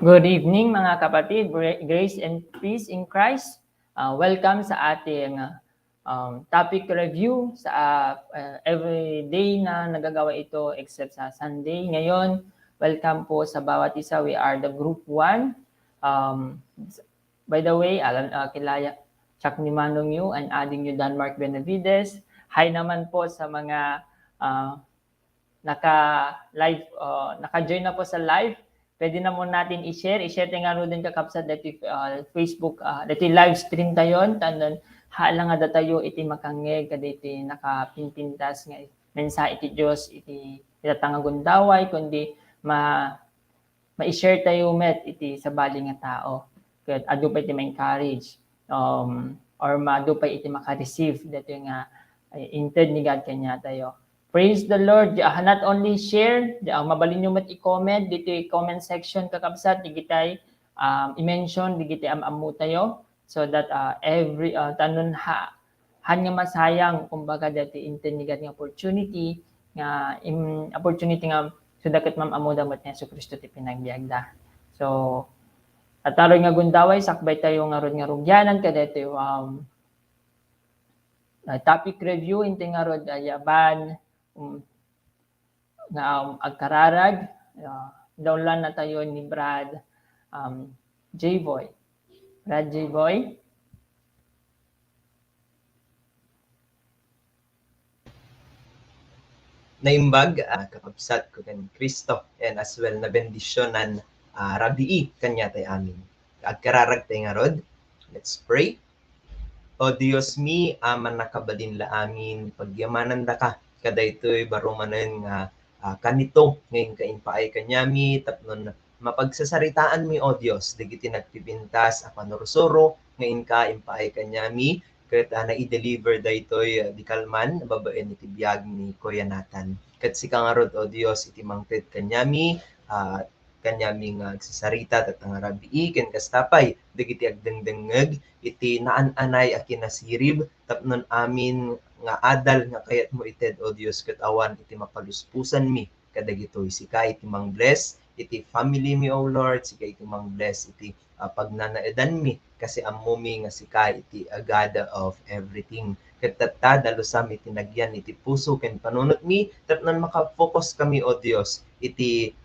Good evening mga kapatid, grace and peace in Christ. Welcome sa ating topic review sa every day na nagagawa ito except sa Sunday. Ngayon, welcome po sa bawat isa. We are the group 1. By the way, kilaya Chuck ni Manong Yu and adding you Danmark Benavides. Hi naman po sa mga naka-live, naka-join na po sa live. Pwede na mo natin i-share tayo nga ro din kakapsat dati Facebook, dati live stream tayon, tanon hala nga datayo iti makangeg, kaditi nakapinpintas nga mensa iti Diyos, iti itatangag daway, kundi ma-share tayo met iti sa bali nga tao. Kat adu pa iti ma-encourage, or madu pa iti maka-receive, dati nga inted ni God kanya tayo. Praise the Lord. Not only share, mabalin nyo mat i-comment dito i-comment section kakabsat, digitay i-mention, digitay amamu tayo so that every tanon hanya masayang kumbaga dati intinigat ng opportunity nga opportunity nga so dapat mamamu damat ni Yesu Kristo ti pinagbiagda. So ataroy nga gundaway sakbay tayo nga rod nga rugyanan kadto topic review inte nga rod yaban nga agkararag download na tayo ni Brad J-Boy. Brad J-Boy. Naimbag kakabsat ko kan Kristo and as well na bendisyonan rabii kanya tay amin. Agkararag tay nga rod. Let's pray. O Dios mi, aman nakabadin la amin pagyamanan da ka kadaytoy barumanen nga kanito ngayon kainpaay kanyami tapnon mapagsasaritaan mi o Dios digiti nagpipintas a panursuro ngayon ka impaay kanyami ket na i-deliver daytoy di kalman babaen iti biag ni Kuya Nathan ket sikangarod o Dios iti mangted kanyami kanyami nga agsasarita tat nga rabii ken kastapay digiti agdengdengeg iti naan-anay a kinasirib tapnon amin nga adal nga kayat mo ited o Dios ket awan iti mapaluspusan mi kadagitoy sika iti mang bless iti family mi o Lord sika iti mang bless iti pagnanaedan mi kasi ammo mi nga sika iti God of everything ket tatta dalusam iti nagyan iti puso ken panunot mi tapnon maka-focus kami o Dios iti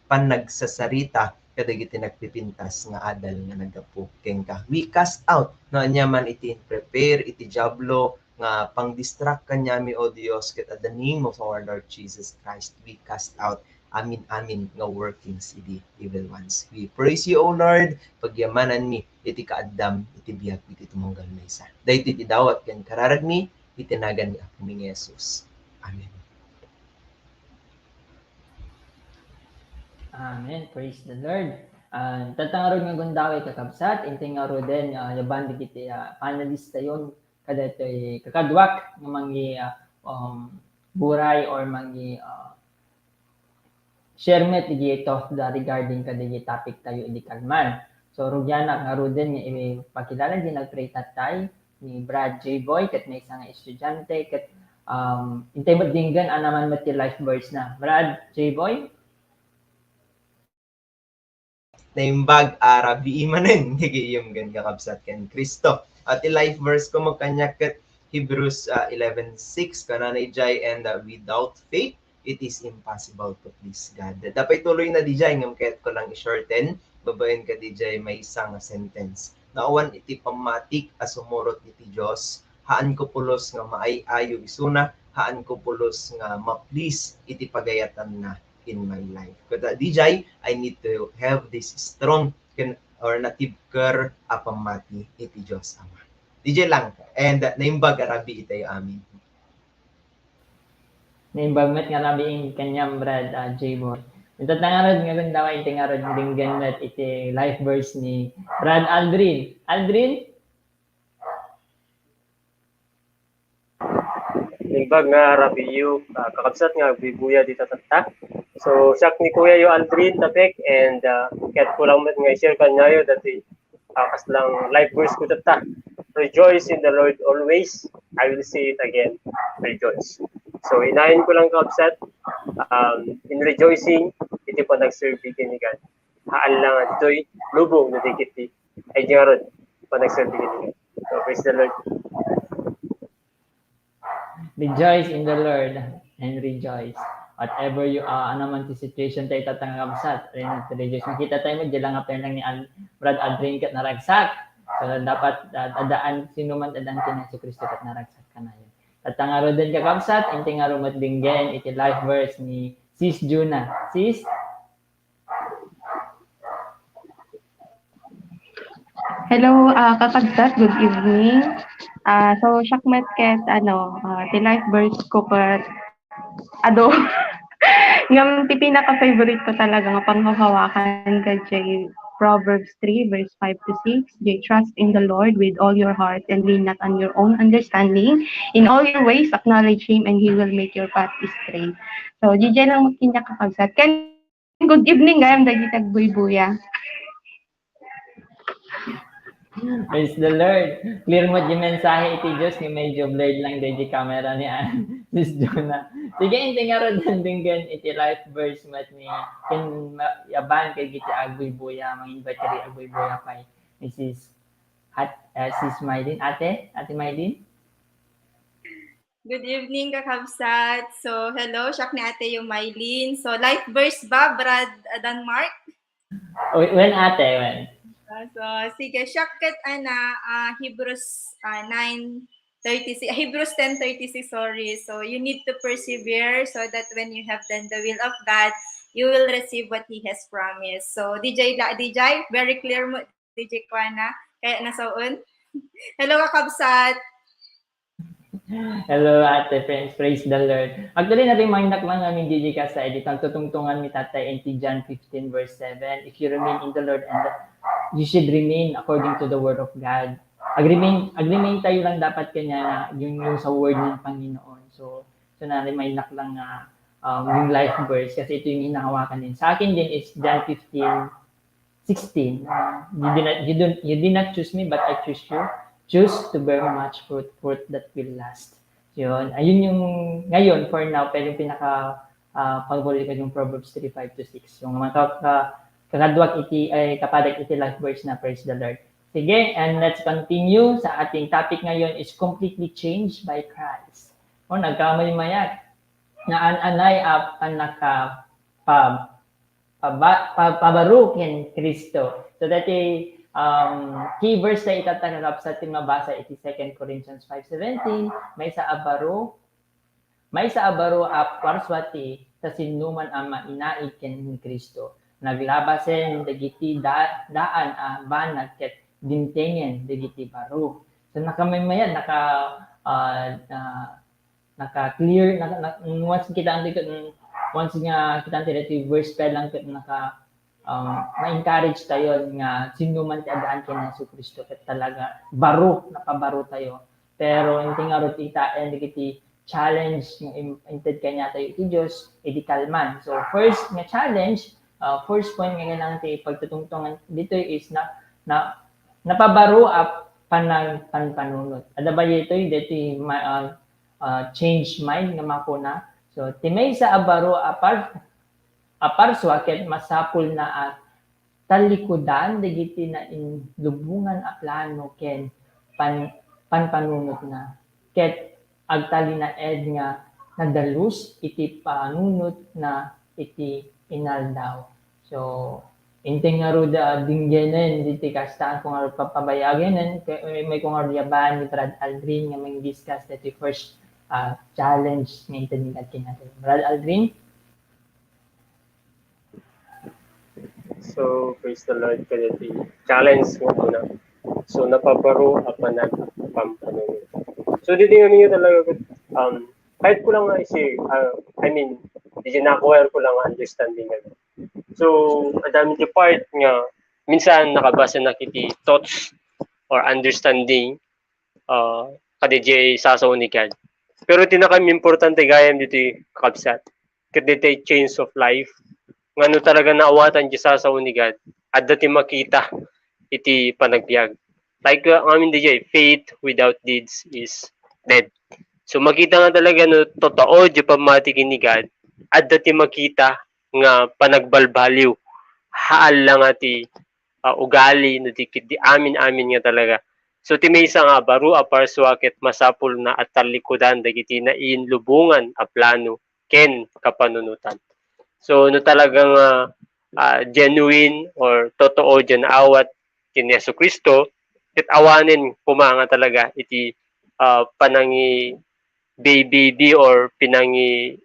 panagsasarita kadagiti nagpipintas nga adal nga nagapu ken ka we cast out no anyaman iti prepare iti jablo nga pang-distract kanyami o Dios ket at the name of our Lord Jesus Christ we cast out amin nga workings iti evil ones. We praise you O Lord pagyamanan mi iti kaaddam iti biag iti tumunggal maysa daytoy iti dawat ken kararag mi itinagan ni aming Jesus. Amen. Amen. Praise the Lord. Tatangarod nga gundaway kakabsat, inting nga ro din yaban digiti panelista yon kadatoy kakadwak nga mangi buray or mangi share met ito regarding kadigi topic tayo idi kalman. So rugyana nga ro din nga ipakilala din nagpray tatay ni Brad J-Boy ket may isang estudyante ket intay mo dinggan anaman met life verse na. Brad J-Boy. Naimbag rabii manen higiyom gan kakabsat ken Kristo at life verse ko magkanya ket Hebrews 11:6 kanana ijay and without faith it is impossible to please God. Dapat tuloy na dijay ngam ket ko lang i-shorten babaen ka dijay may isang sentence. Naawan iti pamatik asumurot iti Dios haan ko pulos nga maay-ayo isuna haan ko pulos nga ma-please iti pagayatan na in my life. Kada DJ, I need to have this strong or native care apamati iti Diyos Ama. DJ lang. And naimbag arabi itayo amin. Naimbag met nga rabi in kanyang Brad J-Boy. Ito tangarod nga gundawa iti nga rod dinggan met iti life verse ni Brad Aldrin. Aldrin? Naimbag nga rabi yu kakabsat nga bibuya dito tatta. So, siyak ni Kuya yu Aldrin tapik and ket ko lang nga i-share kanyayo dati kas lang life verse ko tatta. Rejoice in the Lord always. I will say it again. Rejoice. So, inahin ko lang kakabsat in rejoicing iti po nag-serve ni God. haan lang dito'y lubong na digiti ay di nga ron panagserbi nila. So praise the Lord. Rejoice in the Lord and rejoice. Whatever you are, naman ti situation tayo tatanggapsat, rejoice. Makita tayo mo, dilang nga lang ni Brad Aldrin kat naragsak. So, dapat adaan, sino man adaan kina si Kristo kat naragsak ka na yun. Tatangaro din kakabsat, inti nga rumatbinggen, iti life verse ni Sis Juna. Sis? Hello, kakabsat, good evening. So, Shakmet ket, ti life verse ko kat, ngam ti pinaka-favorite ko talaga nga panghahawakan ka jay Proverbs 3 verse 5 to 6. Jay, trust in the Lord with all your heart and lean not on your own understanding. In all your ways, acknowledge Him and He will make your path straight. So, jay lang makinya kakabsat. Ken, good evening, gayam dagitag buy-buya. Praise the Lord. Clear mo di mensahe iti Diyos, ni medyo blurred lang di camera ni Sis Juna. Sige, inti nga rin dandinggan iti life verse mat ni yaban kay giti agboy buya, mang-invite kari agboy buya kay Sis Maylin. Ate Maylin? Good evening, kakabsat. So, hello, siyak ni ate yung Maylin. So, life verse ba, Brad Denmark? When ate, when? So, sige, siyakat Hebrews 9:36, Hebrews 10:36, sorry. So, you need to persevere so that when you have done the will of God, you will receive what He has promised. So, DJ, very clear mo, DJ Kwana, kaya nasaon. Hello, kakabsat. Hello, ate, friends. Praise the Lord. Actually, natin mainak lang namin DJ ka sa edit. Ang tutungtungan ni Tatay in John 15 verse 7. If you remain in the Lord and you should remain according to the word of God. Agree tayo lang dapat kanya yung sa word ng Panginoon. So na-remind lang yung life verse kasi ito yung hinahawakan din. Sa akin din is John 15:16. You did not choose me, but I choose you. Choose to bear much fruit that will last. Yun. Ayun yung, ngayon, for now, pero yung paborito ko yung Proverbs 3:5 to 6. Yung mga kakadwak iti, kapadag iti life verse na praise the Lord. Sige, and let's continue. Sa ating topic ngayon is completely changed by Christ. O, nagkamay-mayat. Na anay pabarukin Kristo. So that key verse na itatanggap sa ating mabasa iti 2 Corinthians 5:17, may sa abaro parswati sa sinuman ang mainaig ken ni Kristo. Naglabasen dagiti daan banat ket dintengen dagiti baro. So nakamamayan naka-clear once kita dito verse pa lang ket ma-encourage tayo nga sino man ti adaan kay Hesus Kristo ket talaga napabaro tayo. Pero hindi nga ro kita dagiti challenge nga inted kanya tayo iti Dios iti kalman. So first nga challenge, first point nga kailangan ti pagtutungtungan dito is napabaro panunot. Ada ba ito change mind nga makuna. So timay sa abaro aparswa ket masapul na at talikudan dagiti na lubungan a plano ken panpanunot na ket agtali na nga nadalus iti panunot na iti inaldaw. So inting nga ruda dinggenen diti kastaan kung nga papabayagenen may kung nga yaban ni Brad Aldrin nga may discuss diti first challenge nga itinigat kinatin. Brad Aldrin? So, praise the Lord kaya ti challenge mo na. So, napabaro apanag pampanunod. So, dito nga ninyo talaga, kahit ko lang nga na-acquire ko lang understanding nga. So, adami ti part nga, minsan nakabasa na kiti thoughts or understanding kadijay sasaw ni God. Pero tinakam-importante gayam dito kakabsat. Kadijay change of life. Ngano talaga naawatan di sasaw ni God at dati makita iti panagbiag. Like amin DJ, faith without deeds is dead. So makita nga talaga no totoo di pamatikin ni God at dati makita nga panagbalbaliw haal lang ati ugali no di amin nga talaga. So ti maysa nga baro aparso ket masapul na at talikudan dagiti na inlubungan a plano ken kapanunutan. So no talagang genuine or totoo dyan awat kin Yesu Kristo ket awanen pumanga talaga iti panangi baby or pinangi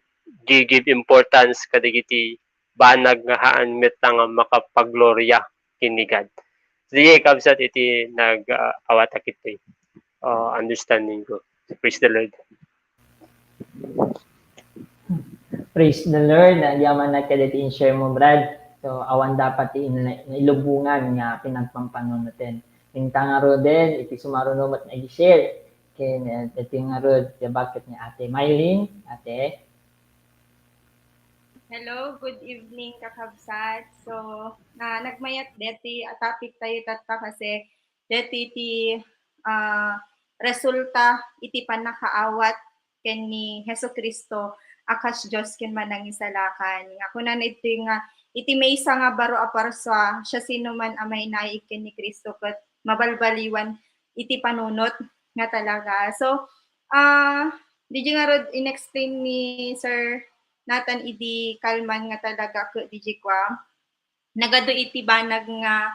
give importance kadagiti banag nga haan met nga makapaglorya kini God. Sige, kabsat iti nag-awat akit understanding ko. Praise the Lord. Praise the Lord. Yaman na kaditi in-share mo, Brad. So, awan dapat ilubungan nga pinagpampanunutin. Minta nga ro din, iti sumarunong at nag-share. Kaya iti nga ro, bakit ni Ate Mylene, Ate? Hello, good evening kakabsat. So, nagmayat deti topic tayo tatta kasi deti iti resulta iti panakaawat ken ni Hesus Kristo akas Dios ken manang isalakan. Nga kunan iti nga iti maysa nga baro aparsa siya sino man amay naik ken ni Kristo ket mabalbaliwan iti panunot nga talaga. So, di nga rod inexplain ni Sir Nathan idi kalman nga talaga ko DJ kwa nagado iti banag nga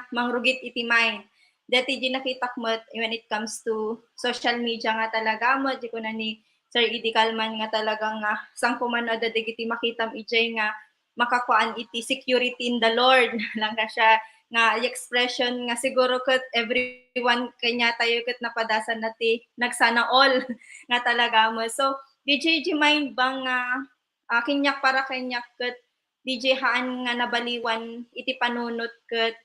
mangrugit iti mind dati di nakitak mo when it comes to social media nga talaga mo di ko na ni Sir Idi Kalman nga talaga nga sangkuman ada digiti makitam ijay nga makakuan iti security in the Lord lang ka siya nga expression nga siguro ket everyone kanya tayo ket napadasan nati nagsana all nga talaga mo. So DJ mind bang kinyak para kinyak ket DJ haan nga nabaliwan iti panunot ket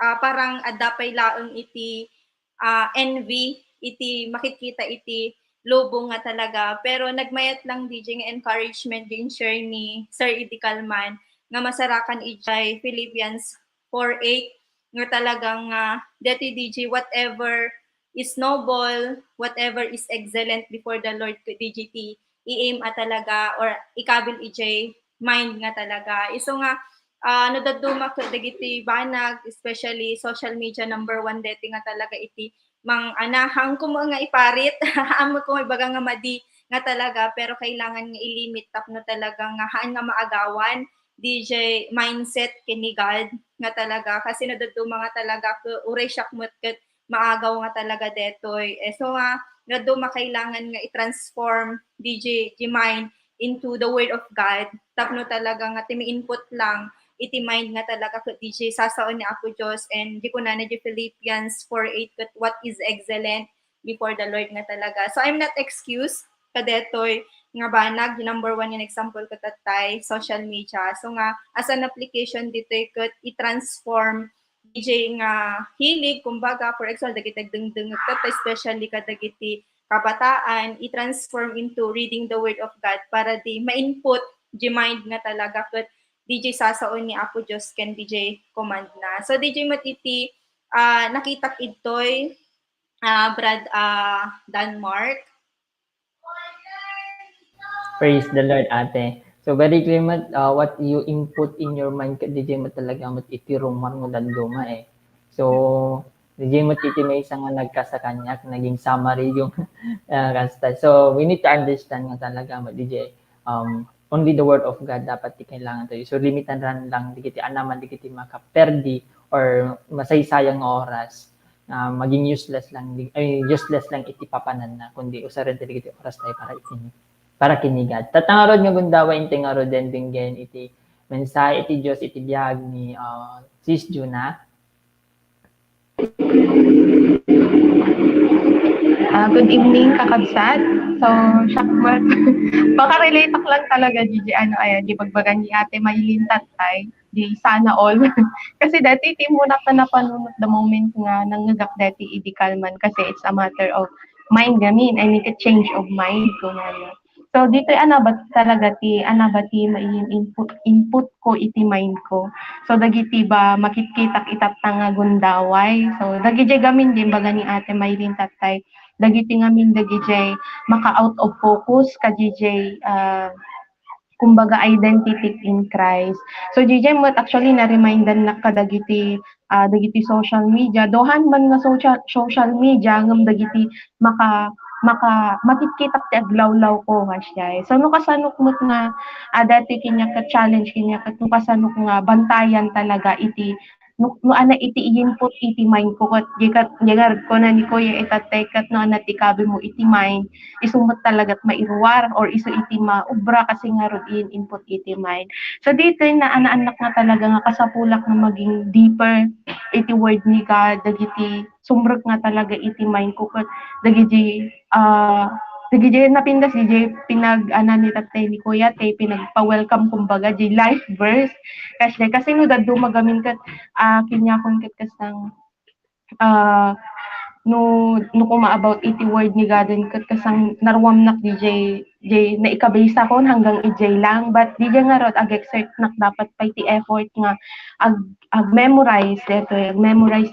parang adapay laeng iti envy iti makikita iti lubong nga talaga pero nagmayat lang DJ nga encouragement din share ni Sir Idi Kalman nga masarakan ijay Philippians 4:8 nga talagang dati DJ whatever is noble, whatever is excellent before the Lord DGT, i-aim at talaga or ikabil ijay mind nga talaga. Iso nga nadaduma dagiti banag, especially social media number 1 deti nga talaga iti mang anahang ko nga iparit, amo ko ibaga nga madi nga talaga pero kailangan nga i-limit tap no talaga nga haan nga maagawan DJ mindset kini God nga talaga kasi nadaduma nga talaga ko uray syakmot ket maagaw nga talaga detoy. So nga duma kailangan nga i-transform DJ mind into the word of God. Tapno talaga nga timi input lang iti mind nga talaga ko DJ sasaon ni Apo Dios and di ko na di Philippians 4:8 ket what is excellent before the Lord nga talaga. So I'm not excused kadetoy nga banag number 1 yung example ko tatay social media. So nga as an application dito ket i-transform DJ nga hilig kumbaga for example dagiti dengdeng especially kadagiti kabataan i-transform into reading the word of God para di ma-input di mind nga talaga ket DJ sasaon ni Apo Dios ken DJ command na. So DJ matiti nakitak idtoy Brad Denmark. Praise the Lord, Ate. So very clear what you input in your mind DJ mo talaga itirong mo danduma eh. So DJ mo titi may isang nagkasakanyak naging summary yung kasta. So we need to understand nga talaga DJ only the word of God dapat kailangan tayo. So limitan lang digiti anaman digiti makaperdi or masaysayang oras maging useless lang iti papanan na kundi usaran digiti oras tayo para kinigat. Tatangarod nga gundawa inti nga ro den binggen iti mensahe iti Dios iti biag ni Sis Juna. Good evening kakabsat. So, syakmat. Baka relate lang talaga di di bagbagan ni Ate Mylene tatay. Di sana all. Kasi dati timunak na napanunot the moment nga nanggagak dati Idi Kalman kasi it's a matter of mind gamin. I need a change of mind ko na. So dito anabat main input ko iti mind ko. So dagiti ba makitkitak itapta nga gundaway. So dagiti gamin din baga ni Ate Mylene tatay. Dagiti ngamin dagiti maka out of focus ka DJ kumbaga identity in Christ. So DJ mo actually na-remindan na kadagiti dagiti social media dohan man nga social media ngam dagiti maka makikita ti aglawlaw ko siya. So no kasanok mo nga dati kinya ka challenge kinya kat no kasanok nga bantayan talaga iti no ana iti input iti mind ko kat gigar ko na ni Kuya itatay kat no ana ti kabi mo iti mind isumot talagat mairuwar or isu iti maubra kasi nga rod input iti mind. So dito na anak nga talaga nga kasapulak na maging deeper iti word ni God dagiti sumrek nga talaga iti mind ko kat dagiti dagiti napindas DJ ni tatay ni Kuya tay pinagpa-welcome kumbaga di life verse kasi no dadto magamin kat kinyakon kat kasang no kuma about iti word ni God kat kasang narwam nak DJ na ikabisa kon hanggang ij lang but DJ nga rod exert nak dapat pa iti effort nga ag memorize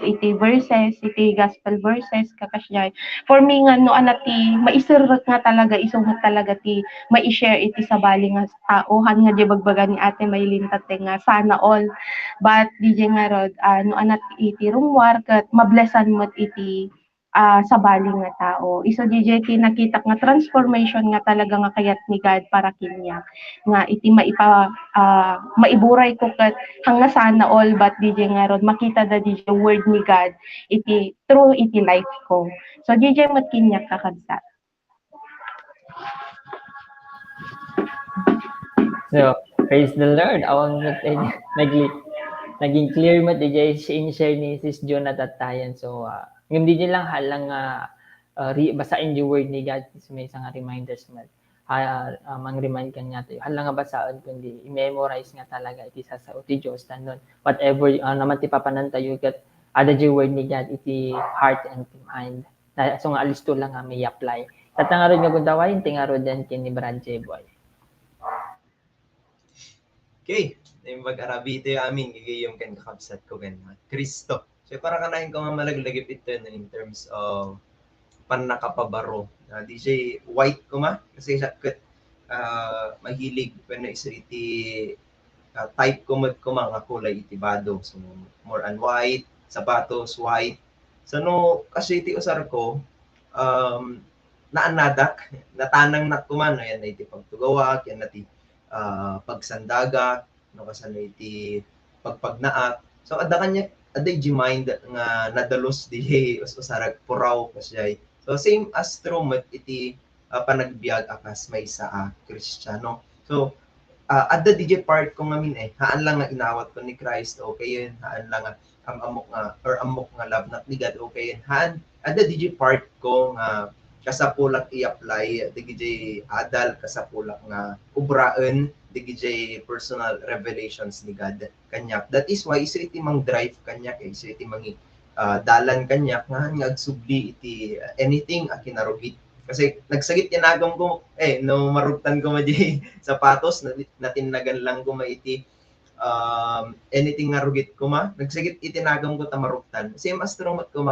iti verses iti gospel verses kakasya for me nga no anati maisirot nga talaga isumot talaga ti mai-share iti sabali nga tao han nga di bagbaga ni Ate Maylin tate nga sana all but DJ nga rod no anati iti rungwar kat mablessan mo iti sabali nga tao. Iso DJ nakita nga transformation nga talaga nga kayat ni God para kinya. Nga iti maiburay ko kat hanga sana all but DJ nga rod makita da DJ word ni God iti true iti life ko. So DJ mat kinya kakabsat. So, praise the Lord. Awang naging clear mo DJ in-share ni Sis John at that time. So, yung DJ lang halang basain yung word ni God so may isang reminders man mang-remind ka niya tayo halang nga basaan kundi i-memorize nga talaga iti sa uti Diyos tanon whatever naman ti papanan tayo kat ada yung word ni God iti heart and mind so nga alisto lang nga may apply tatangarod nga gundawain tingarod yan kini Brad J. Boy. Okay, yung mag-arabi ito yung aming gigayong kan kakabsat ko kan Kristo. So para kanahin ko nga malaglagip ito in terms of panakapabaro. DJ white ko kasi siya mahilig when isa iti type ko nga kulay iti bado. So more on white, sapatos white. So no kasi iti usar ko naanadak, natanang nakuman ayan na iti pagtugawak, yan nati pagsandaga, no kasano iti pagpagnaat. So ada mind nga nadalos di usarag puraw kasay. So same as true met iti panagbiag akas may sa Kristiyano. So ada DJ part ko ngamin haan lang nga inawat ko ni Christ okay yun, haan lang nga amok nga love not ni God okay yun. Haan ada DJ part ko nga kasapulak i-apply DJ adal kasapulak nga ubraan DJ personal revelations ni God kanyak. That is why isa iti mang drive kanyak isa iti mangi dalan kanyak nga agsubli iti anything akinarugit. Kasi nagsagit tinagam ko no marugtan ko maji sapatos natinagan lang ko iti anything nga rugit ko nagsagit itinagam ko ta marugtan. Same as trumat ko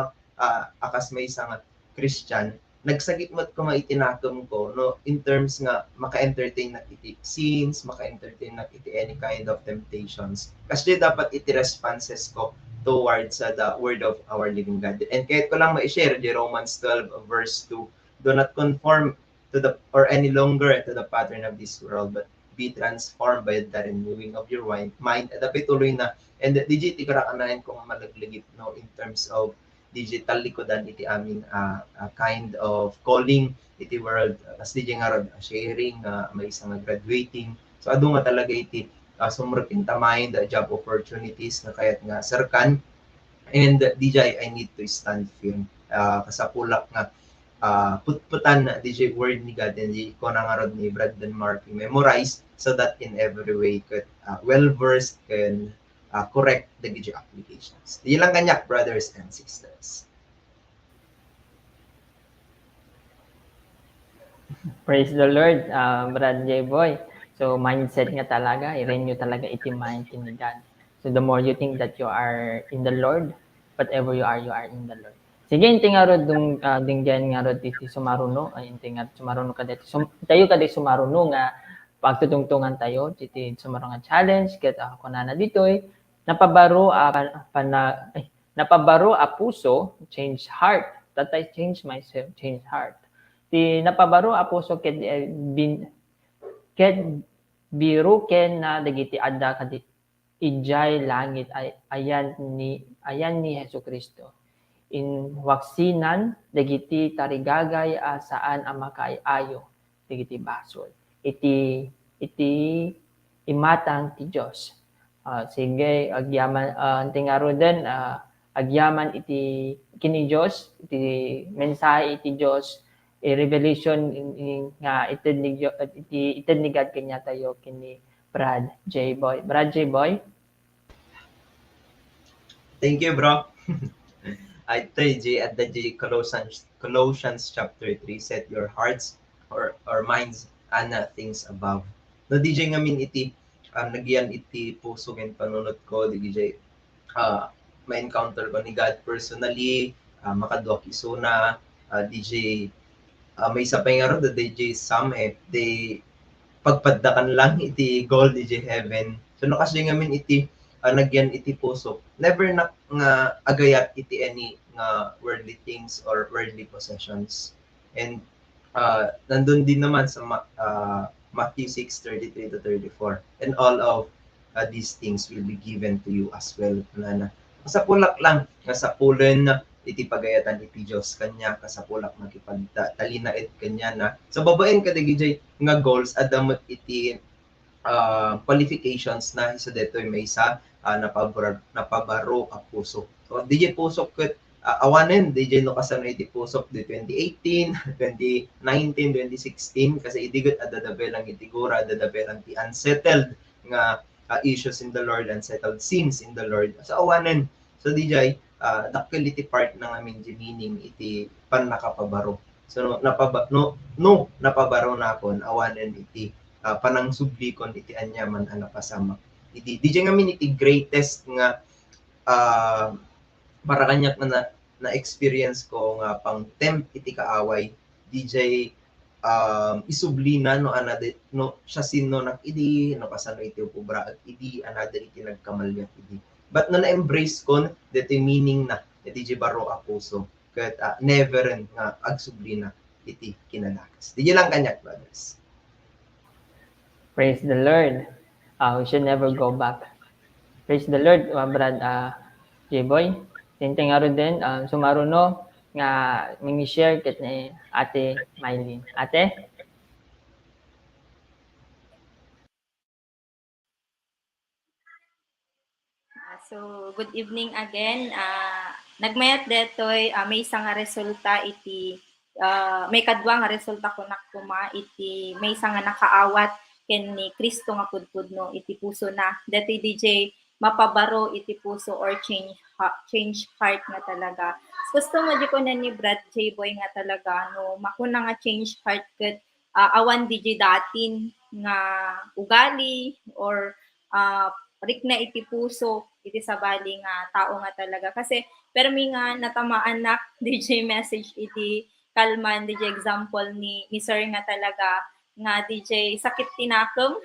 akas may isang Christian nagsagit mo't ko maitinakam ko no in terms nga maka-entertain na iti sins, maka-entertain na iti any kind of temptations. Kasi dapat iti responses ko towards the word of our living God. And kahit ko lang ma-share di Romans 12 verse 2, do not conform to the or any longer to the pattern of this world but be transformed by the renewing of your mind. At pituloy na and digiti ko ra kanayan kung malaglagip no in terms of digital likodan iti aming kind of calling iti world as DJ nga sharing may isang graduating so adu nga talaga iti sumrek inta mind job opportunities na kayat nga serkan and DJ I need to stand firm kasapulak nga putputan DJ word ni God and di ko na nga rod ni Brad Denmark memorize so that in every way could well versed can correct the DJ applications. Di lang kanyak, brothers and sisters. Praise the Lord, Brad J. Boy. So, mindset nga talaga, i-renew talaga iti mind ni God. So, the more you think that you are in the Lord, whatever you are in the Lord. Sige, inti nga rod, dinggan nga rod iti sumaruno, inti nga sumaruno ka dito. Tayo ka di sumaruno nga, pagtutungtungan tayo dito sa mga challenge ket ako na ditoy napabaro napabaro a puso, change heart. That I change myself, change heart. Ti napabaro a puso ket biro ken na dagiti adda kadi ijay langit ay ayan ni Hesukristo. In waksinan dagiti tarigagay saan ang makaayo dagiti basol. Iti imatang ti Dios. Sige agyaman tingaro den agyaman iti kini Dios iti mensahe iti Dios revelation nga ited ni God kanya tayo kini Brad J. Boy. Brad J. Boy. Thank you, bro. I tell you at the Colossians chapter 3, set your hearts or minds on things above. No, DJ ngamin iti, nagyan iti puso ng panunod ko, DJ, ma-encounter ko ni God personally, makadwak isuna, DJ, may isa pa nga ro, the DJ Sam, they pagpaddakan lang iti goal DJ Heaven. So nakasya ngamin iti nagyan iti puso. Never na nga agayat iti any nga worldly things or worldly possessions. And nandun din naman sa Matthew 6:33 to 34. And all of these things will be given to you as well. Sa pulak lang, nga sa pulen iti pagayatan iti Diyos kanya, kasapulak makipagtalinaid kanya na. Sa babaen ka DJ nga goals, adamot iti qualifications na isa dito may isa napabaro a puso. So DJ puso ket awanen DJ no kasano iti puso di 2018, 2019, 2016 kasi idigot adadabelang iti gura, adadabelang ti unsettled nga issues in the Lord, unsettled sins in the Lord. So awanen. So DJ dakkel iti part ng amin di meaning iti pan nakapabaro. So napabaro na kon awanen iti panang sublikon iti anyaman napasama. Iti DJ ngamin iti greatest nga para kanyak na experience ko nga pang tempt iti kaaway DJ isublina no another no siya sino nak idi no kasano iti ubra idi another iti nagkamalyak idi. But no na-embrace kon dito meaning na DJ baro a puso ket never nga agsublina iti kinalakas. DJ lang kanyak brothers. Praise the Lord. We should never go back. Praise the Lord, Brad J-Boy. Tinting nga rin din, sumaruno nga mini-share ket ni Ate Mylene. Ate? So, good evening again. Nagmayat detoy may isang nga resulta iti may kadwa nga resulta ko nakuma iti may isang nga nakaawat ken ni Kristo nga pudpudno iti puso na. Deti DJ mapabaro iti puso or change heart nga talaga. Gusto mo di ko na ni Brad J. Boy nga talaga no makuna nga change heart ket awan DJ datin nga ugali or rik na iti puso iti sabali nga tao nga talaga kasi pero mi nga natamaan nak DJ message iti kalman DJ example ni Sir nga talaga nga DJ sakit tinakom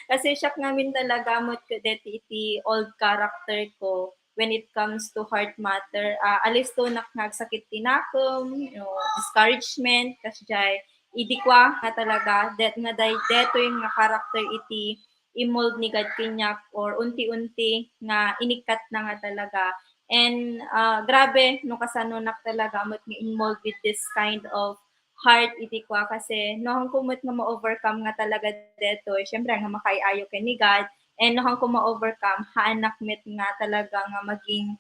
kasi siya ngamin talaga mo iti old character ko when it comes to heart matter alis to nagsakit tinakom discouragement kasi jay idi kwa nga talaga that nga deto yung nga character iti i-mold ni God kinyak or unti-unti nga inikat na nga talaga. And grabe, no kasanunak talaga mo't nga in-mold with this kind of heart iti kwa kasi nohang kumot nga ma-overcome nga talaga deto. Siyempre nga makaiayo kay ni God and nohang ko ma-overcome haanak met nga talaga nga maging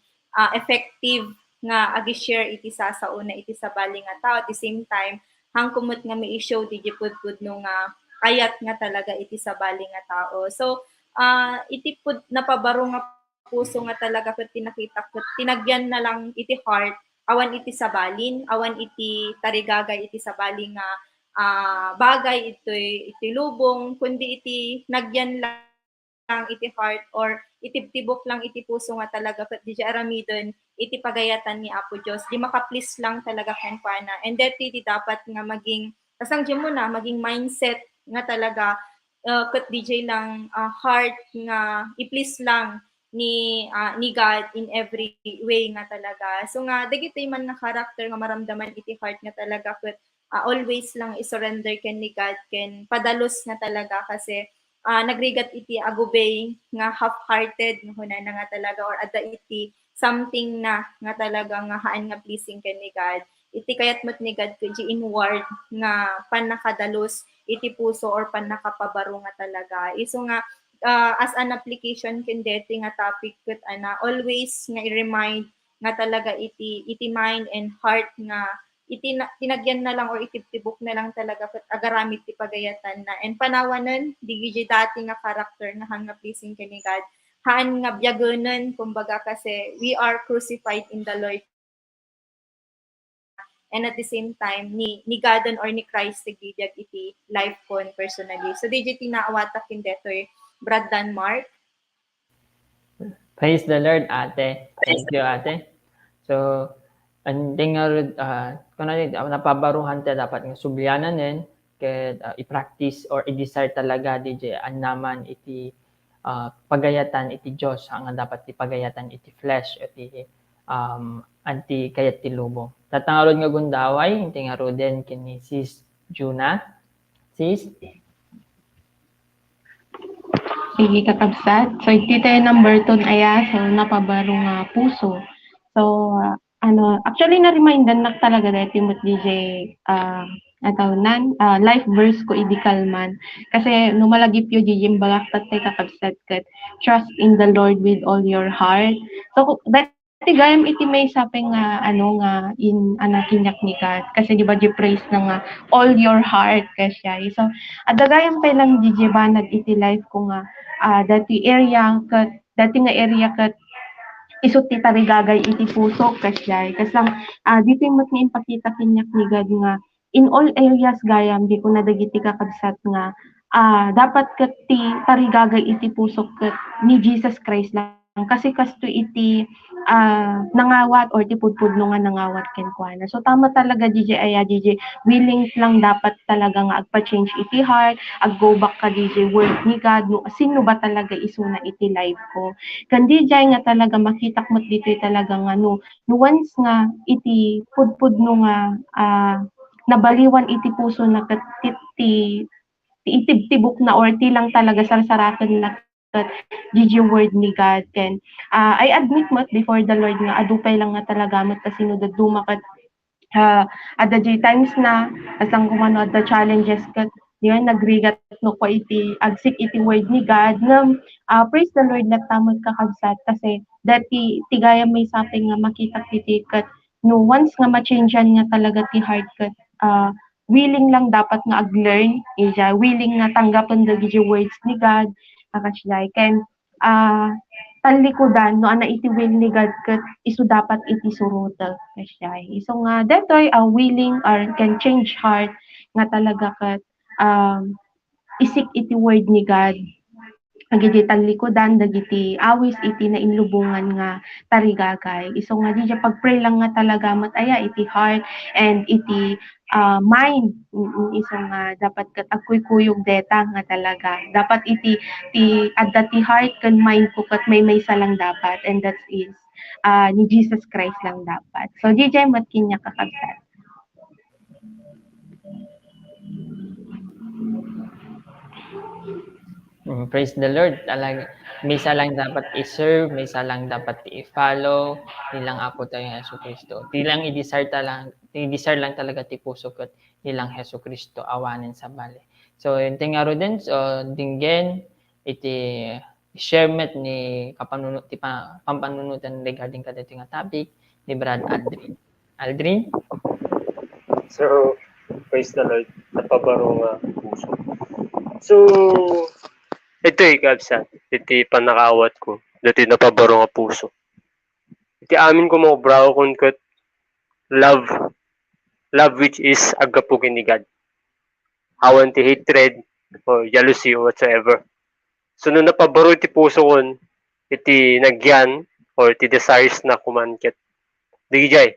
effective nga agi-share iti sa una iti sa bali nga tao. At the same time, hang kumot nga may i-show di pud no nga ayat nga talaga iti sabali nga tao. So, iti pud napabaro nga puso nga talaga ket tinakita ket tinagyan na lang iti heart, awan iti sabalin, awan iti tarigagay iti sabali nga bagay iti lubong, kundi iti nagyan lang iti heart or itibtibok lang iti puso nga talaga ket di aramidon iti pagayatan ni Apo Dios. Di maka-please lang talaga ken pana. And that di dapat nga maging kasang mo na maging mindset nga talaga kat DJ lang heart nga i-please lang ni God in every way nga talaga. So nga dagiti man na character nga maramdaman iti heart nga talaga ket always lang i-surrender ken ni God ken padalos nga talaga kasi nagrigat iti agubay nga half-hearted nga na nga talaga or adda iti something na nga talaga nga haan nga pleasing ken ni God. Iti kayat mo't ni God kundi inward nga panakadalos iti puso or panakapabaro nga talaga. Iso nga as an application kendeti nga topic ket always nga i-remind nga talaga iti mind and heart nga tinagyan na lang or itibtibok na lang talaga ket agaramid ti pagayatan na and panawanen digiti dati nga character nga hanga pleasing ken ni God haan nga biyagonen kumbaga kasi we are crucified in the Lord and at the same time ni Godon or ni Christ tigidyak iti life kon personally. So digiti naawata kindetoy Brad Danmark. Praise the Lord, ate. Thank you, ate. So, anding nga napabaruhan ta dapat nga sublianan nen ket i-practice or i-desire talaga DJ naman iti pagayatan iti Dios nga dapat ti pagayatan iti flesh iti anti kayat ti lubong. Tatangarod nga gundaway inti nga roden kini Sis Juna. Sis? Sige kakabsat. So iti tayo number 2 aya so napabaro nga puso. So actually na-remindan na talaga dahil Timot DJ life verse ko idi kalman kasi numalagip yo DJ bagak tatay kakabsat ket trust in the Lord with all your heart. So dati gayam iti may sapeng nga nga in kinyak ni God kasi di ba di praise na nga all your heart kasya. So adagayam pa lang DJ banag iti life ko nga dati nga area kat isut ti tarigagay iti puso kasya kaslang dito yung mat nga ipakita kinyak ni God nga in all areas gayam di ko nadagiti kakabsat nga dapat kat ti tarigagay iti puso kat ni Jesus Christ lang kasi kasto iti nangawat or ti pudpudno nga nangawat kenkwana. So tama talaga DJ willing lang dapat talaga nga agpa-change iti heart, ag-go back ka DJ word ni God no sino ba talaga isuna iti life ko. Kan DJ nga talaga makitak mo't dito talaga nga no once nga iti pudpudno nga nabaliwan iti puso na ti itibtibok na or ti lang talaga sarsaraken na DJ word ni God ken I admit mat before the Lord nga adupay lang nga talaga mat kasino daduma kat at the times na asang kumano at the challenges kat yun nagrigat no ko iti agsik iti word ni God nga praise the Lord na tamod kakabsat kasi dati tigaya may saping nga makita iti kat no once nga ma-changean nga talaga ti heart kat willing lang dapat nga ag-learn willing nga tanggapon dagiti words ni God kakasya ken talikudan no ana iti will ni God ket isu dapat iti surutel kasya iso nga detoy willing or can change heart nga talaga ket isik iti word ni God dagiti talikudan dagiti awis iti na inlubungan nga tarigagay iso nga di pag-pray lang nga talaga mat aya iti heart and iti mind iso nga dapat kat agkuykuyog deta nga talaga dapat iti adda ti heart ken mind ko kat may lang dapat and that is ni Jesus Christ lang dapat. So DJ mat kinya kakabsat. Praise the Lord. Talaga, may isa lang dapat i-serve, may isa lang dapat i-follow, nilang Apo tayong Hesus Kristo. Nilang i-desire lang talaga ti puso ko, nilang Hesus Kristo awanin sa bali. So, yung tingaro din, so, dinggen, iti share met ni pampanunutan regarding ka dito nga topic ni Brad Aldrin. Aldrin? So, praise the Lord. Napabaro nga puso. So, ito kabsa. Iti panakawat ko. Dati napabaro nga puso. Iti amin ko mga braw kung kat love. Love which is agapugin ni God. Awan ti hatred or jealousy or whatsoever. So, nung napabaro iti puso kon, iti nagyan or iti desires na kumankit. Digijay.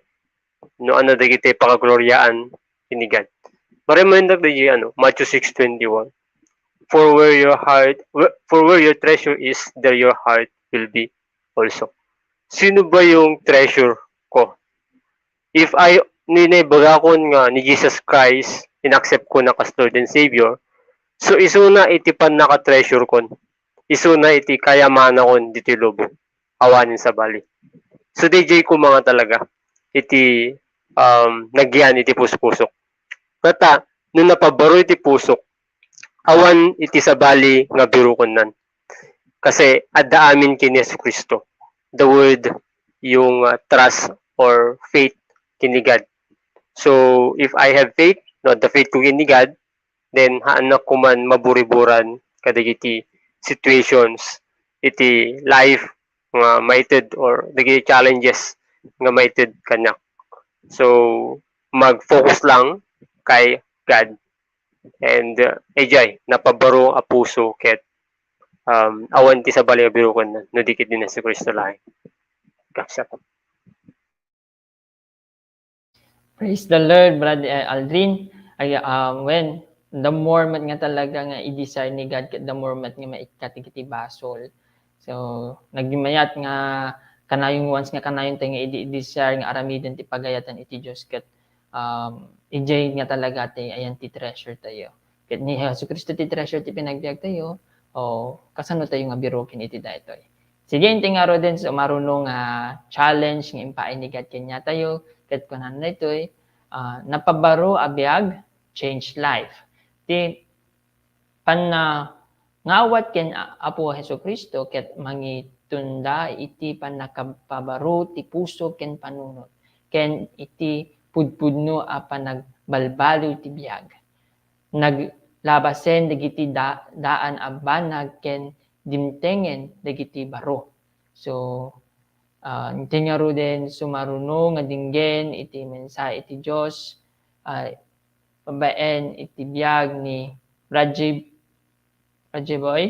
No ano dagiti pakagloryaan ni God. Marimindag digijay Matthew 6:21. for where your treasure is, there your heart will be also. Sino ba yung treasure ko? If ninibagakon nga ni Jesus Christ, inaccept ko na kas Lord and Savior, so isuna iti pan naka-treasure kon. Isuna iti kayamana kon diti lobo. Awanin sa bali. So DJ ko mga talaga iti nagyan iti pusok-pusok. Kata, nung napabaro iti pusok, awan iti sa bali nga birukon nan. Kasi adda amin kini Yesu Kristo. The word yung trust or faith kini God. So if I have faith, not the faith ko kini God, then haanak ko man maburiburan kadagiti situations iti life nga maited or dagiti challenges nga maited kanyak. So mag-focus lang kay God. And ejay napabaro a puso ket awan ti sa bali birukon na no dikit din sa Kristo lahi. Kapsat. Praise the Lord, Brother Aldrin. Ay, when the more mat nga talaga nga i-desire ni God, the more mat nga maikatikiti basol. So, nagdimayat nga kanayong once nga kanayong tayo nga i-desire nga aramidin ti pagayatan iti Diyos kat enjoy nga talaga tayo ayan ti treasure tayo. Kat ni Jesus Kristo ti treasure ti pinagbiag tayo, o kasano tayo nga birukin iti daytoy. Sige, hindi nga ro din sa marunong challenge nga impaay ni God kanya tayo, kat kunan na ito'y napabaro abiyag, change life. Ti ngawat ken Apo Hesus Kristo ket mangitunda iti panakapabaro ti puso ken panunot. Ken iti pudpudno a panagbalbaliw ti biag. Naglabasen dagiti daan a banag ken dimtengen dagiti baro. So tingaro din sumarunong nga dinggen iti mensahe iti Dios pabaen iti biag ni Raji Boy.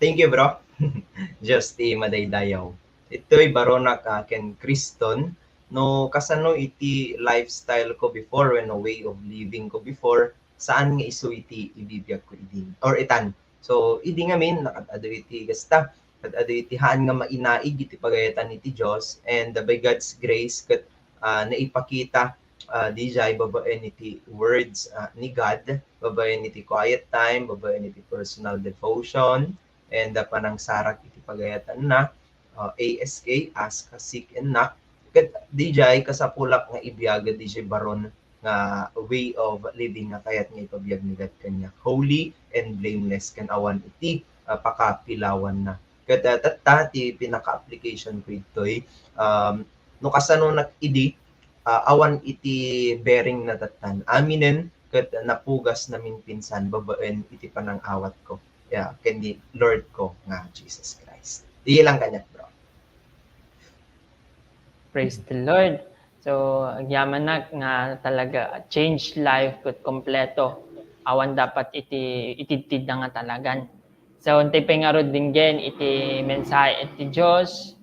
Thank you, bro. Just madaydayaw. Ito'y barona ka ken Kriston no kasano iti lifestyle ko before when no way of living ko before saan nga isu iti ibibiyag ko idin or itan. So idi ngamin nakadado iti gasta kadado iti haan nga mainaig iti pagayatan iti Dios and by God's grace ket naipakita dijay babaen iti words ni God, babaen iti quiet time, babaen iti personal devotion, and panang sarak iti pagayatan na ASK, ask, seek, and knock. Ket dijay kasapulak nga ibiyag dijay baron nga way of living nga kayat nga ipabiyag ni God kanya. Holy and blameless kan awan iti pakapilawan na. Ket tatta ti pinaka-application ko ito'y no kasano nakidi awan iti bearing na tatan. Aminen ket napugas namin pinsan babaen iti panang awat ko. Yeah, kendi Lord ko nga Jesus Christ. Di lang kanya, bro. Praise the Lord. So, agyaman na nga talaga change life ket kompleto. Awan dapat iti itidtid na nga talagan. So, untay pengarod dinggen iti mensahe iti Dios.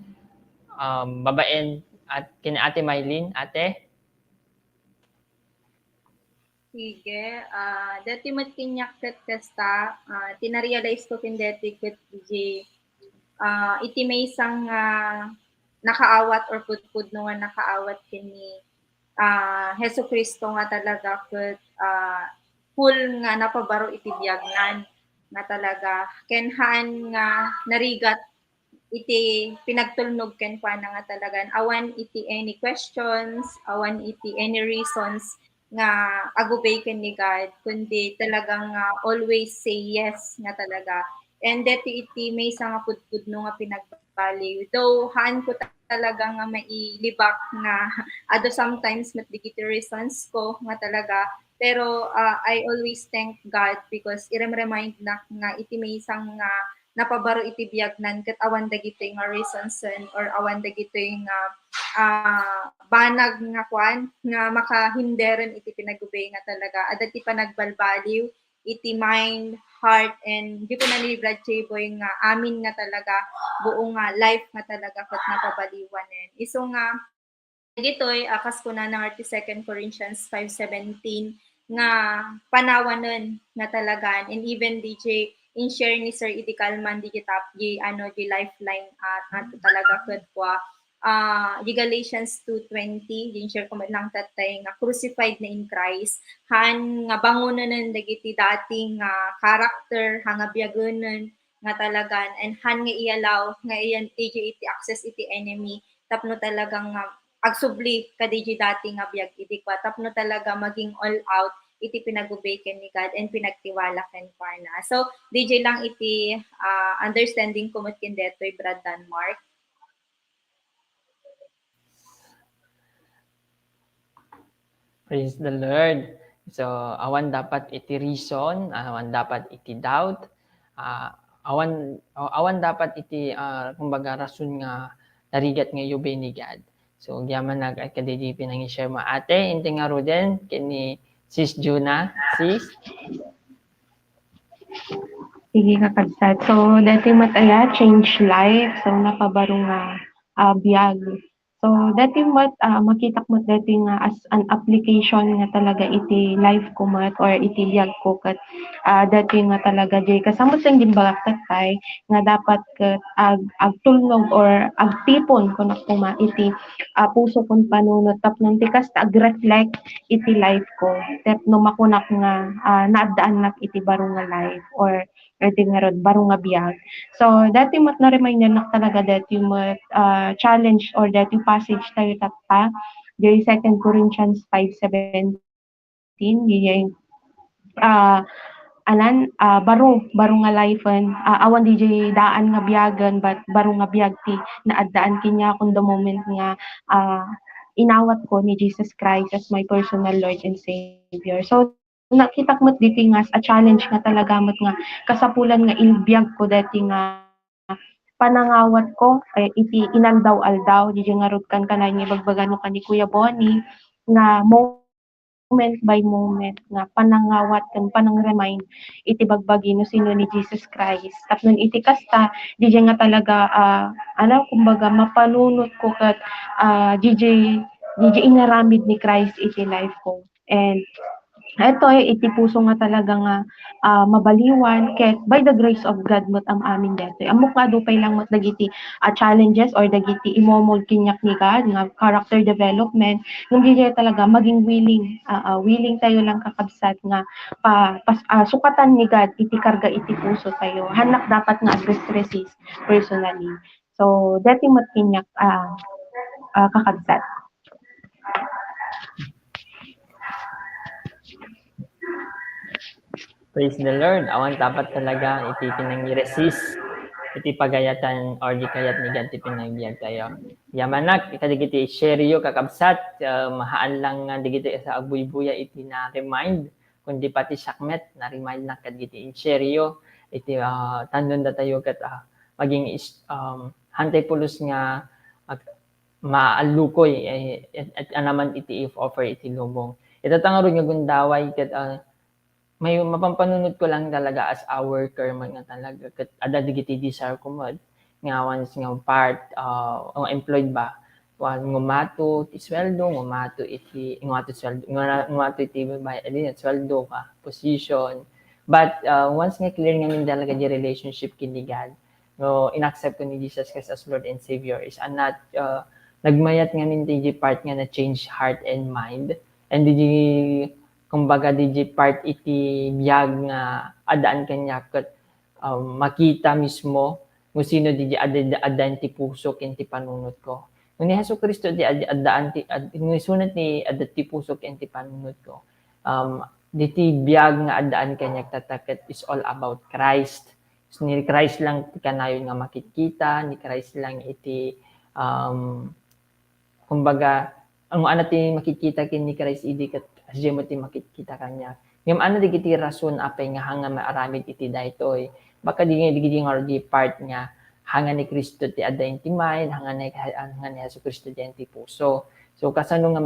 Babaen at kina Ate Mylene, ate. Sige, dati mat kinyak ket kasta, tinarealize ko kin dati ket di iti may isang nakaawat or pudpudno nga nakaawat kini Hesus Kristo nga talaga ket full nga napabaro iti biagnan nga talaga ken haan nga narigat iti pinagtulnog ken kuana nga talagan awan iti any questions, awan iti any reasons nga agubay ken ni God kundi talagang always say yes nga talaga. And deti iti may isa nga pudpudno nga pinagbaliw. Though haan ko talaga nga mailibak nga ado sometimes matdigiti reasons ko nga talaga. Pero I always thank God because i-remind na nga iti may isang nga napabaro iti biagnan ket awan dagiti nga reasons or awan dagiti nga banag nga kwan nga makahinderen iti pinagubay nga talaga adat ti panagbalbaliw iti mind, heart, and di ko na ni Brad Boy nga amin nga talaga buong nga life nga talaga ket napabaliwanen. Iso nga ditoy akas ko na ng 2 Corinthians 5:17 nga panawanon nga talagan, and even DJ in share ni Sir Idi Calman di tap di lifeline at ato talaga ket kwa di Galatians 2:20 din share ko lang tatay nga crucified na in Christ han nga bangonanen dagiti dating nga character hanga biyagonen nga talagan, and han nga ialaw nga iyan iti access iti enemy tapno talagang agsubli ka DJ dati nga biyag iti kwa tapno talaga maging all out iti pinagubay ken ni God and pinagtiwala ken na. So DJ lang iti understanding ko ken detoy Brad Denmark. Praise the Lord. So, awan dapat iti reason, awan dapat iti doubt, awan dapat iti kumbaga rason nga narigat nga yubay ni God. So, gyaman nag-kadidi pinang-share mo ate, inti nga ro din, kini Sis Juna, sis. Sige kakabsat. So, dati mataya, change life. So, napabarong biyag. So, dati makita mo dati nga as an application nga talaga iti life ko mat or iti biyag ko kat dati nga talaga jay kasamot lang din balaktat tay nga dapat kat agtulnog or agtipon ko na kuma iti puso kong panunot tapnon tikas ag-reflect iti life ko. Tapno makunak nga naadaan nak iti barong nga life or di nga rod barong nga biyag. So dati mat na-remind nak talaga dati mat challenge or dati passage tayo tapta di 2 Corinthians 5:17 di baro nga lifean awan DJ daan nga biyagan but baro nga biyag ti naadaan kinya kun the moment nga inawat ko ni Jesus Christ as my personal Lord and Savior. So nakita ko dito nga a challenge nga talaga nga kasapulan nga ilbiyag ko dati nga panangawat ko iti inaldaw-aldaw di nga rod kan kanay ni bagbagano kan ni Kuya Bonnie nga moment by moment nga panangawat kan panang-remind iti bagbagi no sino ni Jesus Christ. Tapnon iti kasta di nga talaga kumbaga mapanunot ko kat DJ inaramid ni Christ iti life ko. And ito iti puso nga talaga nga mabaliwan ket by the grace of God mat am amin dito. Amok nga dupay lang mat dagiti challenges or dagiti imomol kinyak ni God nga character development nung DJ talaga maging willing tayo lang kakabsat nga sukatan ni God iti karga iti puso tayo. Hanak dapat nga resist personally. So dati mat kinyak kakabsat. Praise the Lord. Awan dapat talaga iti pinang-resist iti pagayatan or di kayat ni God iti pinagbiag tayo. Yamanak, ikadigiti share yo kakabsat, mahaan lang nga digiti sa agbuy-buya iti na-remind, kundi pati sakmet, na-remind na kadigiti share yo, iti tandon da tayo kat maging hantay pulos nga maalukoy at anaman iti if offer iti lubong. Ito tangaro nga gundaway kat may mapampanunod ko lang talaga as a worker man nga talaga ket ada digiti desire ko mod nga once nga part employed ba ngumato ti sweldo ngumato iti bayad sweldo ka position but once nga clear nga min talaga di relationship kini God no inaccept ko ni Jesus Christ as Lord and Savior is not nagmayat nga min ti part nga na change heart and mind and di kumbaga DJ part iti biyag nga adaan kanya ket makita mismo kung sino DJ adaan ti puso ken ti panunot ko. Ni Hesus Kristo di adaan ti sunat ni adat ti puso ken ti panunot ko. Diti biyag nga adaan kanya tataket is all about Christ. So, ni Christ lang ti kanayon nga makikita, ni Christ lang iti kumbaga ang ano ti makikita ken ni Christ idi ket asya mo ti makikita kanya. Ngem ano digiti rason apay nga hanga maaramid iti daytoy. Baka digiti nga di part nga hanga ni Kristo ti adda ti mind, hanga ni Hesus Kristo ti puso. So kasano nga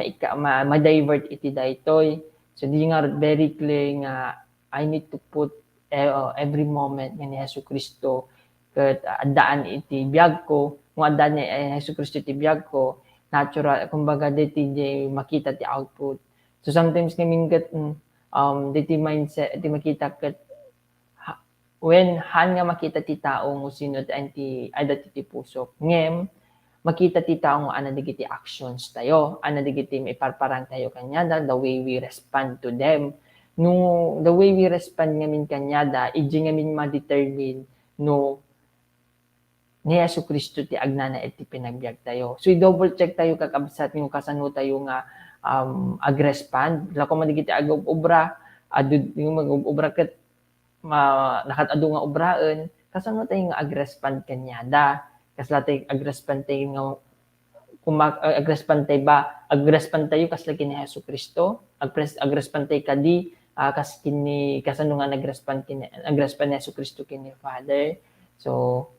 ma-divert iti daytoy. So di nga very clear nga I need to put every moment nga ni Hesus Kristo ket addaan iti biyag ko. Kung addaan ni Hesus Kristo iti biyag ko, natural kumbaga diti makita ti output. So sometimes kaming diti mindset, iti makita ket when han nga makita ti tao ngo sino ti dati ti puso. Ngem, makita ti tao nga ana digiti actions tayo, ana digiti maiparparang tayo kanyada, the way we respond to them. No, the way we respond ngamin kanyada, iji ngamin ma-determine no ni Yesu Kristo ti agnana iti pinagbiag tayo. So i-double check tayo kakabsat yung kasano tayo nga agrespond. Lako man digiti agobra, yung mag-obra ket nakatado nga obraen, kasano tayo nga agrespond kanyada. Kasla tayo agrespond tayo nga agrespond tayo ba? Agrespond tayo kasla kini Yesu Kristo. Agrespond tayo kadi kas kini kasano nga nagrespond kini agrespond ni Yesu Kristo kini Father. So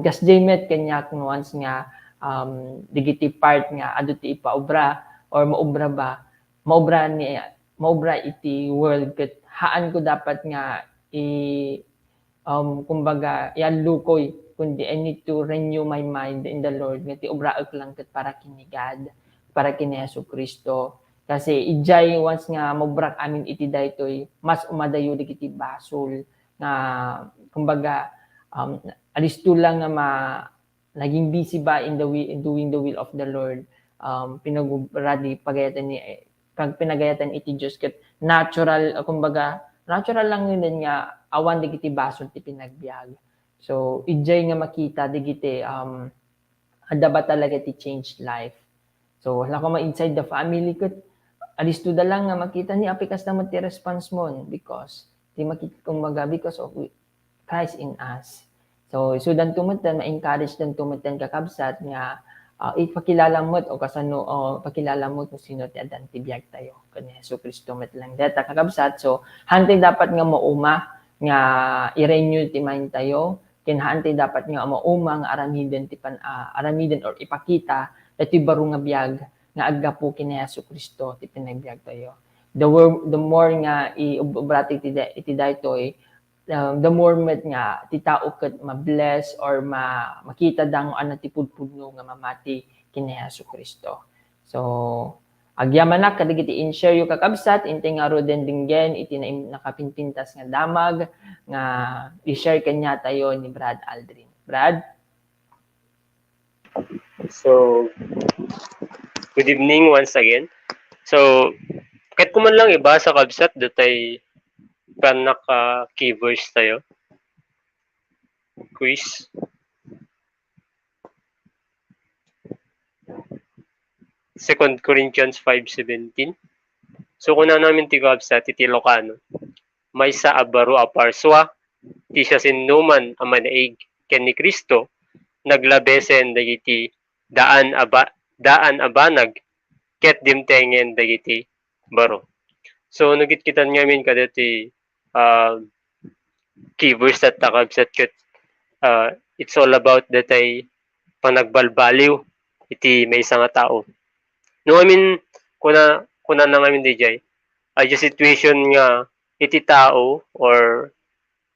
gas Jamet kanya kung once nga digiti part nga adu ti ipaobra or maobra ba maobra iti world ket haan ko dapat nga kumbaga iallukoy kundi I need to renew my mind in the Lord nga ti obraek lang ket para kini God, para kini Yesu Kristo. Kasi ijay once nga mobrak amin iti daytoy mas umadayo digiti basol nga kumbaga alisto lang nga naging busy ba in doing the will of the Lord. Pinaguradi pagayatan ni pinagayatan iti Dios ket natural kumbaga natural lang yun nga awan digiti basol ti pinagbiag. So ijay nga makita digiti ada ba talaga ti change life. So wala ko ma-inside the family ket alisto da lang nga makita ni apikas naman ti response mo because ti makita kumbaga because of Christ in us. So dan tumutan ma-encourage dan tumutan kakabsat nga ipakilala mo o kasano o pakilala mo kung sino ti adan ti biag tayo kani Hesus Kristo met lang data kakabsat. So hantay dapat nga mauma nga i-renew ti mind tayo ken hantay dapat nga mauma nga aramiden ti aramiden or ipakita dati baro nga biag nga aggapo kini Hesus Kristo ti pinagbiag tayo. The more nga i-obrati iti daytoy the more met nga ti tao ket ma-bless or makita dang ano ti pudpudno nga mamati kini Hesus Kristo. So agyamanak kadigiti in-share yu kakabsat intay nga roden dinggen iti nakapinpintas nga damag nga i-share kanya tayo ni Brad Aldrin. Brad? So good evening once again. So kahit ko man lang ibasa kabsat datay panaka keywords tayo. Quiz. Second Corinthians 5:17. So kuna namin ti kabsat iti Ilocano. May sa abaro aparswa ti siya sinuman a manaig ken ni Kristo naglabesen dagiti daan abanag ket dimtengen dagiti baro. So nagitkitan ngamin kadati keywords at takabsat ket it's all about datay panagbalbaliw iti may nga tao. No I mean kuna na ngamin DJ ay situation nga iti tao or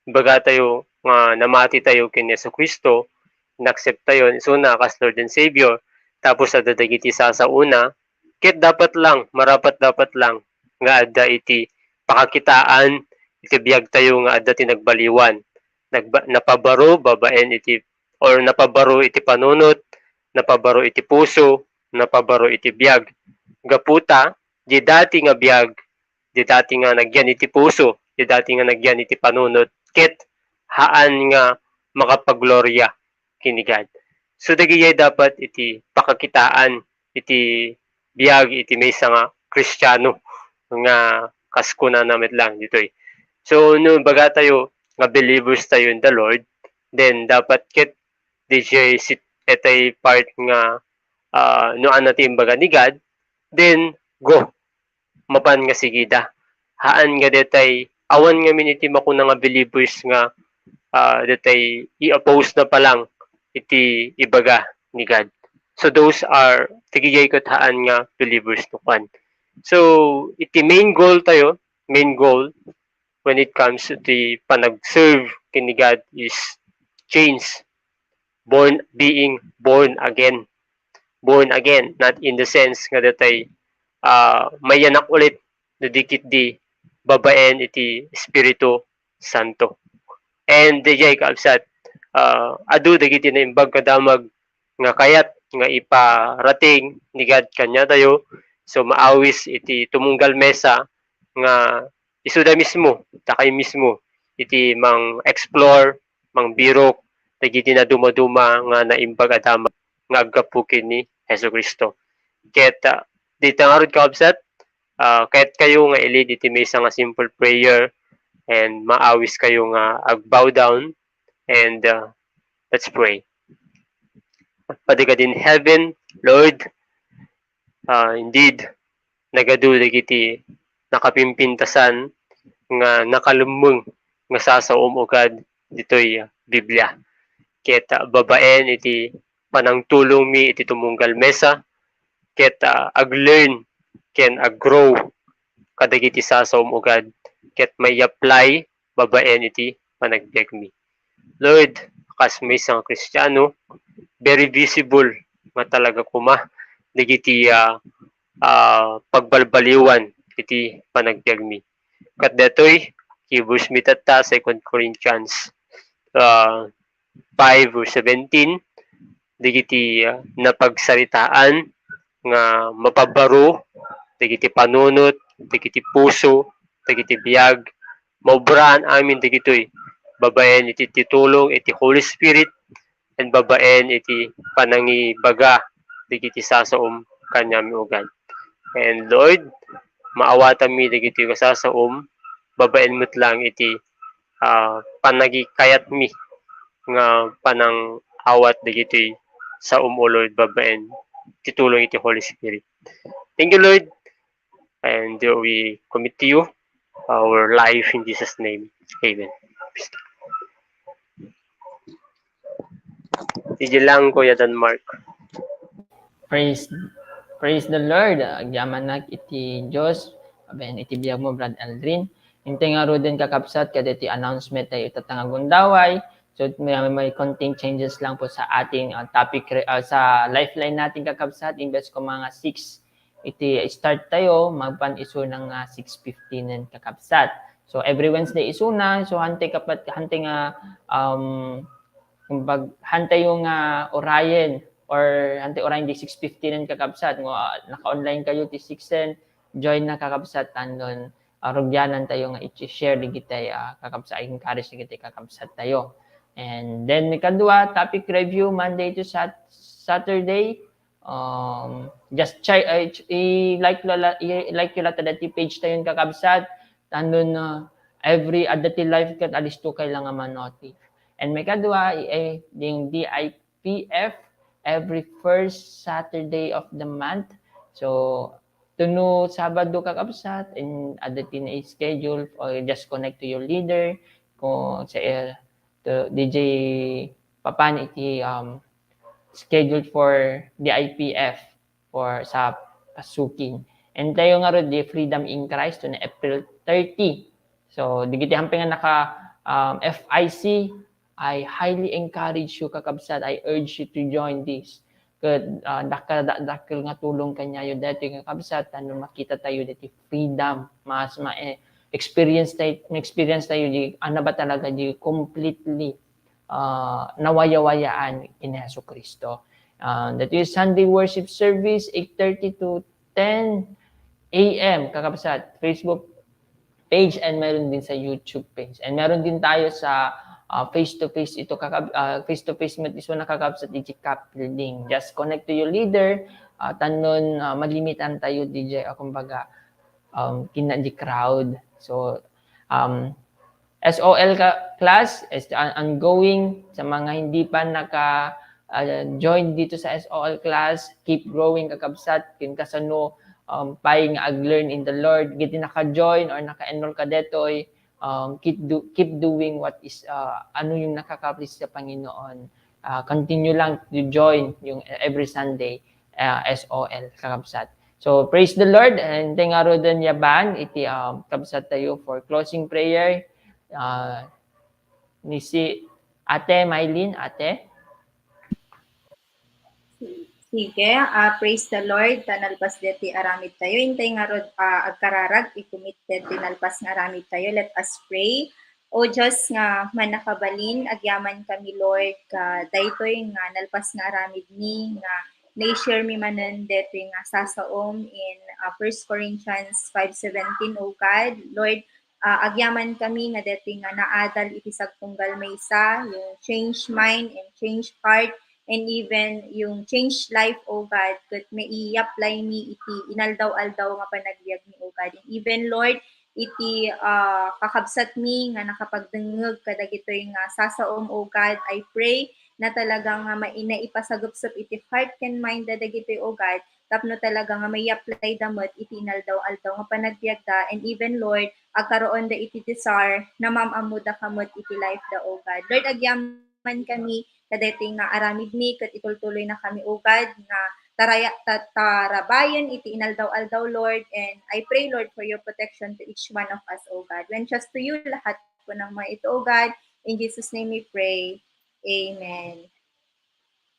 baga tayo nga namati tayo ken Yesu Kristo na-accept tayo so na as Lord and Savior tapos sa dadagiti sa una ket marapat dapat lang nga adda iti pakakitaan iti biag tayo nga adda ti nagbaliwan napabaro babaen iti or napabaro iti panunot napabaro iti puso napabaro iti biag gaputa di dati nga biag di dati nga nagyan iti puso di dati nga nagyan iti panunot ket haan nga makapaglorya kini God. So dagiti dapat iti pakakitaan iti biag iti maysa nga Kristiyano nga kaskuna namet lang ditoy. So no baga tayo nga believers tayo in the Lord, then dapat ket DJ etay part nga no anatim baga ni God, then go mapan nga sigida. Haan nga detay awan nga miniti makuna nga believers nga detay i-oppose na palang iti ibaga ni God. So those are tigigay ket haan nga believers no kan. So iti main goal when it comes to the panag-serve kini God is change, being born again, not in the sense nga datay mayanak ulit didikit di babaen iti Espiritu Santo. And dijay kaabsat adu dagiti na imbag kadamag nga kayat nga iparating ni God kanya tayo, so maawis iti tumunggal mesa nga isuda mismo takay mismo iti mang explore mang birok dagiti na dumaduma nga naimbag adamag nga aggapukin ni Hesukristo. Ket dito nga rod kaabsat kahit kayo nga ili iti may nga simple prayer and maawis kayo nga agbow down and let's pray. Father God in heaven, Lord, indeed, nagadu dagiti nakapimpintasan nga nakalumeng nga sasaom ugad ditoy Biblia. Ket babaen iti panangtulong mi iti tumunggal mesa, ket ag-learn ken ag-grow kadagiti sasaom ugad, ket may apply babaen iti panagbiag mi. Lord, kas may isang Kristiyano, very visible nga talaga kuma dagiti pagbalbaliwan iti panagbiag mi. Kat detoy Hebrews mitata 2 Corinthians 5 verse 17 dagiti napagsaritaan nga mapabaro dagiti panunot, dagiti puso, dagiti biag, maubraan amin dagitoy babaen iti titulong iti Holy Spirit and babaen iti panangibaga dagiti sasaom kanyami ugan. And Lord, maawatan mi dagiti kasasaom, babaen mo't lang iti panagikayat mi nga panang awat dagiti sa o Lord, babaen titulong iti Holy Spirit. Thank you, Lord, and we commit to you our life in Jesus' name. Amen. Sige lang, Kuya Denmark. Praise the Lord. Agyaman iti Diyos. Aben iti biyag mo, Brad Aldrin. Hintay nga ro din kakapsat kada iti announcement tayo itatangagundaway. So may konting changes lang po sa ating topic sa lifeline natin kakapsat. Imbes ko mga 6 iti start tayo, magpan iso ng 6:15 kakapsat. So every Wednesday iso na. So hantay nga hantay yung orayen or hantay orayen di 6:15 kakabsat ngo naka-online kayo ti 6 join na kakabsat tandon rugyanan tayo nga i-share di kitay kakabsat encourage di kitay kakabsat tayo. And then ikadua topic review Monday to Saturday. Just check like yung dati page tayo kakabsat tandon every adati live kat alis to kailangan manotif. And may kadua yung DIPF every first Saturday of the month. So tuno Sabado kakabsat and adati na schedule or just connect to your leader kung sa to DJ Papan iti scheduled for DIPF for sa pasukin. And tayo nga ro di Freedom in Christ to na April 30. So digiti hamping nga naka FIC, I highly encourage you kakabsat. I urge you to join this. Kud dakil nga tulong kanya yo dati kakabsat ano makita tayo dati freedom mas experience tayo di ano ba talaga di completely nawayawayaan in Hesukristo. That is Sunday worship service 8:30 to 10 a.m. kakabsat Facebook page and meron din sa YouTube page. And meron din tayo sa face-to-face ito face-to-face met iso nakakabsat digicap building. Just connect to your leader. Tanon malimitan tayo DJ kumbaga kina di crowd. So SOL class is ongoing sa mga hindi pa naka join dito sa SOL class. Keep growing kakabsat kin kasano paying ag-learn in the Lord. Giti naka-join or naka-enroll ka detoy, keep doing what is ano yung nakaka-please sa Panginoon. Continue lang to join yung every Sunday SOL kakabsat. So praise the Lord and tengaro din yaban iti kabsat tayo for closing prayer. Ni si Ate Mylene, Ate. Sige, praise the Lord, tanalpas deti aramid tayo. Intay nga rod agkararag, ikumit deti nalpas nga aramid tayo. Let us pray. O Diyos nga manakabalin, agyaman kami Lord, ka daytoy nga nalpas nga aramid ni, nga na-share mi manan deti nga sasaom in 1 Corinthians 5:17, O God. Lord, agyaman kami nga deti nga naadal iti sagtunggal maysa, yung change mind and change heart, and even yung change life, O God, kat may i-apply mi iti inaldaw-aldaw nga panagbiag mi, O God. And even, Lord, iti kakabsat mi nga nakapagdengeg kadagitoy nga sasaom, O God, I pray na talaga nga naipasagupsup iti heart and mind dadagitoy, O God, tapno talaga nga may apply damot iti inaldaw-aldaw nga panagbiag da, and even, Lord, agkaroon da iti desire na mamamuda kamot iti life da, O God. Lord, agyaman kami kadeti nga aramid mi ket itultuloy na kami, O God, nga tarabayan iti inaldaw-aldaw, Lord, and I pray, Lord, for your protection to each one of us, O God. When just to you lahat po ng mga ito, O God, in Jesus' name we pray. Amen.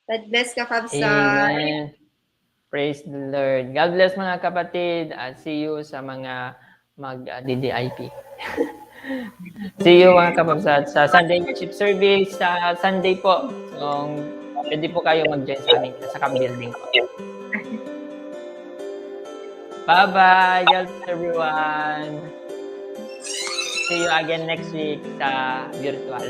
God bless ka, Kabsa. Amen. Praise the Lord. God bless mga kapatid. See you sa mga mag-DDIP. See you mga kapatid sa Sunday worship service sa Sunday po. So, pwede po kayo mag-join sa amin sa building po. Bye-bye. God bless everyone. See you again next week sa virtual.